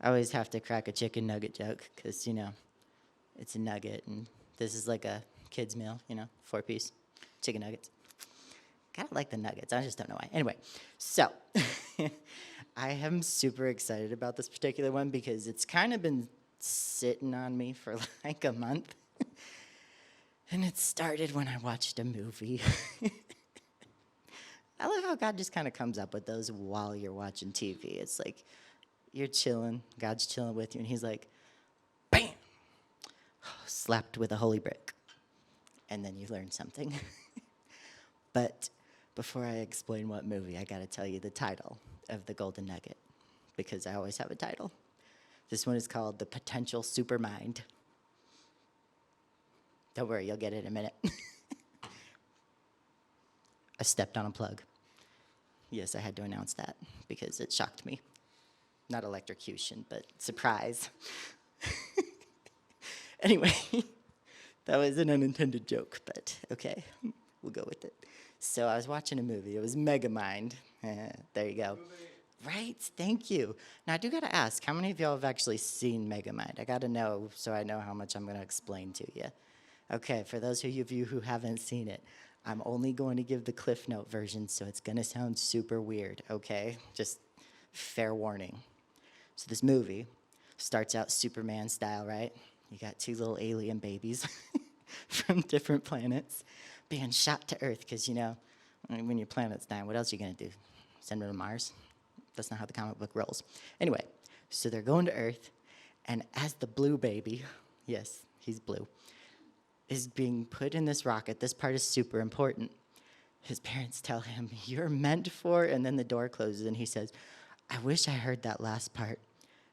I always have to crack a chicken nugget joke because, it's a nugget and this is like a kid's meal, 4-piece chicken nuggets. Kind of like the nuggets. I just don't know why. Anyway, so I am super excited about this particular one because it's kind of been sitting on me for like a month. And it started when I watched a movie. I love how God just kind of comes up with those while you're watching TV. It's like you're chilling, God's chilling with you, and he's like, bam, slapped with a holy brick. And then you learn something. But before I explain what movie, I got to tell you the title of the Golden Nugget, because I always have a title. This one is called The Potential Supermind. Don't worry, you'll get it in a minute. I stepped on a plug. Yes, I had to announce that because it shocked me. Not electrocution, but surprise. Anyway, that was an unintended joke, but okay, we'll go with it. So I was watching a movie. It was Megamind. There you go. Right? Thank you. Now, I do got to ask, how many of y'all have actually seen Megamind? I got to know so I know how much I'm going to explain to you. Okay, for those of you who haven't seen it, I'm only going to give the Cliff Note version, so it's going to sound super weird, okay? Just fair warning. So this movie starts out Superman style, right? You got 2 little alien babies from different planets being shot to Earth because, when your planet's dying, what else are you going to do? Send them to Mars? That's not how the comic book rolls. Anyway, so they're going to Earth, and as the blue baby, yes, he's blue, is being put in this rocket, this part is super important. His parents tell him, you're meant for, and then the door closes, and he says, I wish I heard that last part.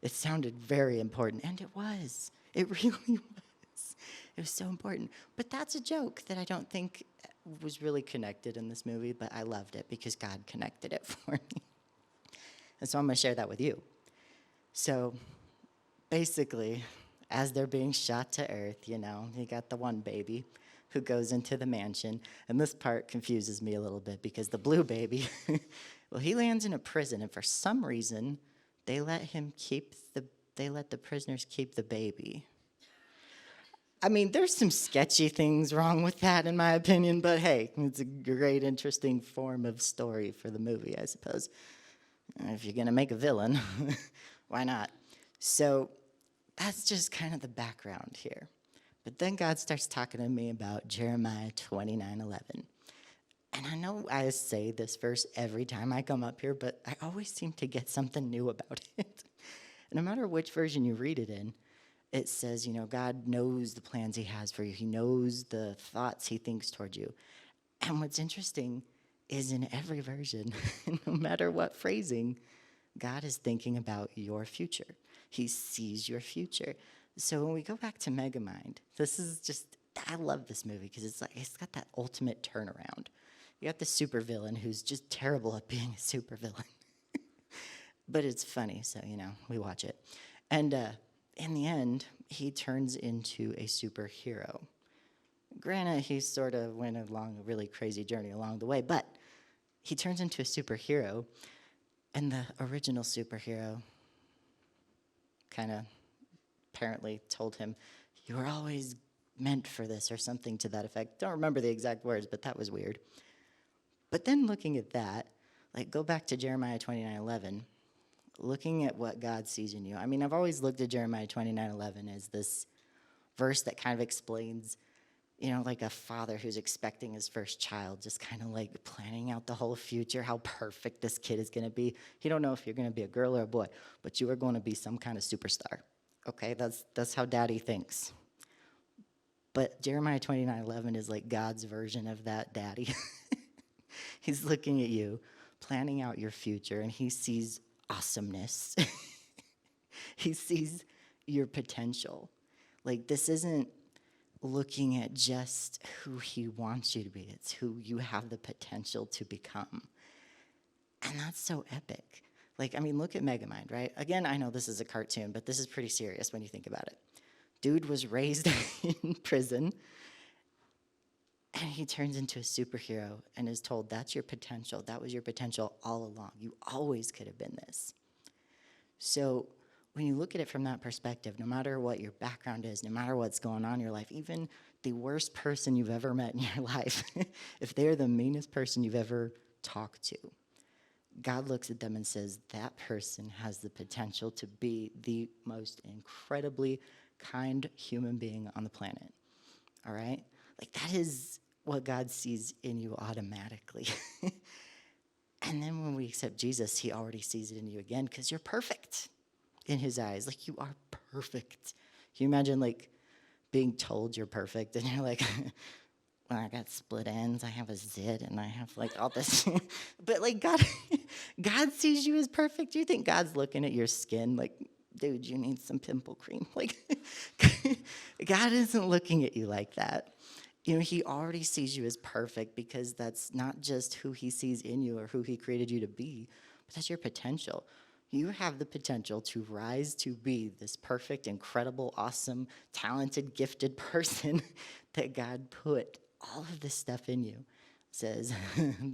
It sounded very important, and it was. It really was. It was so important. But that's a joke that I don't think was really connected in this movie, but I loved it because God connected it for me. And so I'm going to share that with you. So basically, as they're being shot to Earth, you got the one baby who goes into the mansion. And this part confuses me a little bit because the blue baby, well, he lands in a prison, and for some reason, they let the prisoners keep the baby. I mean, there's some sketchy things wrong with that, in my opinion, but hey, it's a great, interesting form of story for the movie, I suppose. If you're going to make a villain, why not? So that's just kind of the background here. But then God starts talking to me about Jeremiah 29:11. And I know I say this verse every time I come up here, but I always seem to get something new about it. No matter which version you read it in, it says, God knows the plans he has for you. He knows the thoughts he thinks toward you. And what's interesting is in every version, no matter what phrasing, God is thinking about your future. He sees your future. So when we go back to Megamind, this is just, I love this movie because it's got that ultimate turnaround. You got the supervillain who's just terrible at being a supervillain. But it's funny, so, we watch it. And in the end, he turns into a superhero. Granted, he sort of went along a really crazy journey along the way, but he turns into a superhero, and the original superhero kind of apparently told him, you were always meant for this, or something to that effect. Don't remember the exact words, but that was weird. But then looking at that, go back to Jeremiah 29:11, looking at what God sees in you. I mean, I've always looked at Jeremiah 29:11 as this verse that kind of explains, like a father who's expecting his first child, just kind of planning out the whole future, how perfect this kid is going to be. You don't know if you're going to be a girl or a boy, but you are going to be some kind of superstar. Okay, that's how daddy thinks. But Jeremiah 29:11 is like God's version of that daddy. He's looking at you, planning out your future, and he sees awesomeness. He sees your potential. This isn't looking at just who he wants you to be. It's who you have the potential to become. And that's so epic. Look at Megamind, right? Again, I know this is a cartoon, but this is pretty serious when you think about it. Dude was raised in prison, and he turns into a superhero and is told, that's your potential. That was your potential all along. You always could have been this. So when you look at it from that perspective, no matter what your background is, no matter what's going on in your life, even the worst person you've ever met in your life, if they're the meanest person you've ever talked to, God looks at them and says, that person has the potential to be the most incredibly kind human being on the planet. All right? Like, that is what God sees in you automatically. And then when we accept Jesus, he already sees it in you again because you're perfect in his eyes. Like, you are perfect. Can you imagine, like, being told you're perfect and you're like, well, I got split ends, I have a zit, and I have, like, all this. But, like, God sees you as perfect. Do you think God's looking at your skin like, dude, you need some pimple cream? Like, God isn't looking at you like that. You know, he already sees you as perfect because that's not just who he sees in you or who he created you to be, but that's your potential. You have the potential to rise to be this perfect, incredible, awesome, talented, gifted person that God put all of this stuff in you. Says,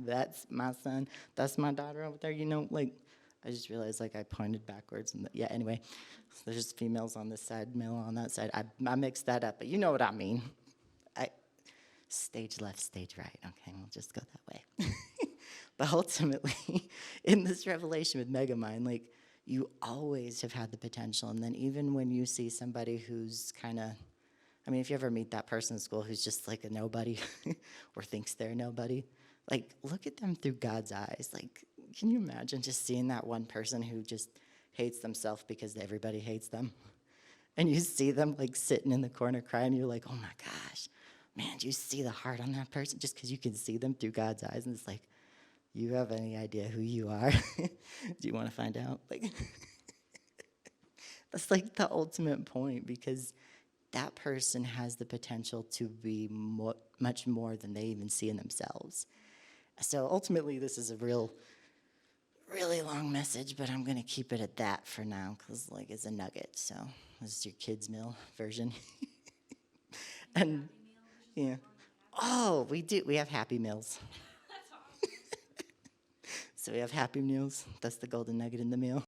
that's my son, that's my daughter over there. You know, like, I just realized, like, I pointed backwards. And yeah, anyway, there's females on this side, male on that side. I mixed that up, but you know what I mean. Stage left, stage right. Okay, we'll just go that way. But ultimately, in this revelation with Megamind, like, you always have had the potential. And then even when you see somebody who's kind of, I mean, if you ever meet that person in school who's just like a nobody or thinks they're nobody, like, look at them through God's eyes. Like, can you imagine just seeing that one person who just hates themselves because everybody hates them? And you see them, like, sitting in the corner crying, you're like, oh my gosh, man, do you see the heart on that person? Just because you can see them through God's eyes, and it's like, you have any idea who you are? Do you want to find out? Like, that's like the ultimate point, because that person has the potential to be much more than they even see in themselves. So ultimately, this is a really long message, but I'm going to keep it at that for now because, like, it's a nugget. So this is your kids' meal version. And, yeah. Oh, we do. We have Happy Meals. So we have Happy Meals. That's the golden nugget in the meal.